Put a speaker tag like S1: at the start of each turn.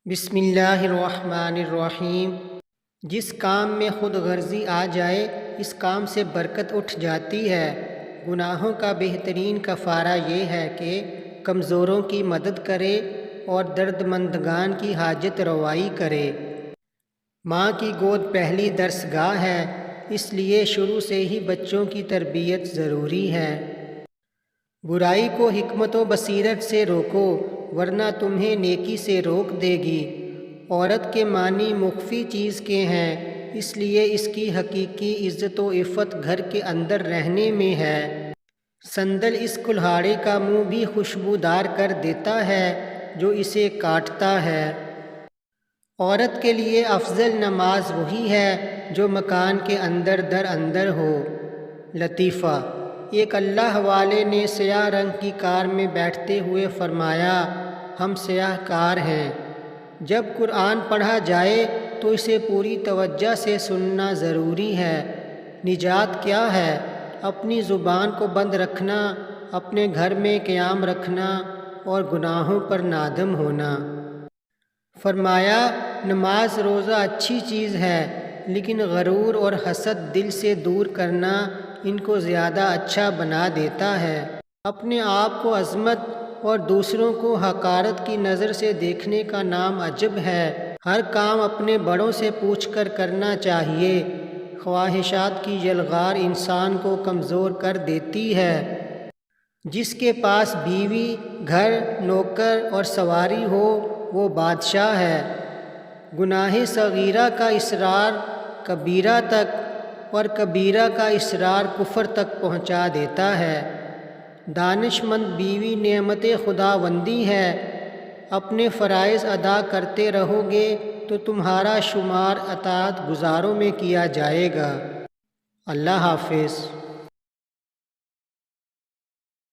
S1: بسم اللہ الرحمن الرحیم۔ جس کام میں خود غرضی آ جائے اس کام سے برکت اٹھ جاتی ہے۔ گناہوں کا بہترین کفارہ یہ ہے کہ کمزوروں کی مدد کرے اور درد مندگان کی حاجت روائی کرے۔ ماں کی گود پہلی درسگاہ ہے، اس لیے شروع سے ہی بچوں کی تربیت ضروری ہے۔ برائی کو حکمت و بصیرت سے روکو ورنہ تمہیں نیکی سے روک دے گی۔ عورت کے معنی مخفی چیز کے ہیں، اس لیے اس کی حقیقی عزت و عفت گھر کے اندر رہنے میں ہے۔ سندل اس کلہاڑے کا منہ بھی خوشبودار کر دیتا ہے جو اسے کاٹتا ہے۔ عورت کے لیے افضل نماز وہی ہے جو مکان کے اندر در اندر ہو۔ لطیفہ: ایک اللہ والے نے سیاہ رنگ کی کار میں بیٹھتے ہوئے فرمایا، ہم سیاہ کار ہیں۔ جب قرآن پڑھا جائے تو اسے پوری توجہ سے سننا ضروری ہے۔ نجات کیا ہے؟ اپنی زبان کو بند رکھنا، اپنے گھر میں قیام رکھنا اور گناہوں پر نادم ہونا۔ فرمایا، نماز روزہ اچھی چیز ہے، لیکن غرور اور حسد دل سے دور کرنا ان کو زیادہ اچھا بنا دیتا ہے۔ اپنے آپ کو عظمت اور دوسروں کو حقارت کی نظر سے دیکھنے کا نام عجب ہے۔ ہر کام اپنے بڑوں سے پوچھ کر کرنا چاہیے۔ خواہشات کی یلغار انسان کو کمزور کر دیتی ہے۔ جس کے پاس بیوی، گھر، نوکر اور سواری ہو وہ بادشاہ ہے۔ گناہ صغیرہ کا اصرار کبیرہ تک اور کبیرہ کا اصرار کفر تک پہنچا دیتا ہے۔ دانش مند بیوی نعمت خداوندی ہے۔ اپنے فرائض ادا کرتے رہو گے تو تمہارا شمار اطاعت گزاروں میں کیا جائے گا۔ اللہ حافظ۔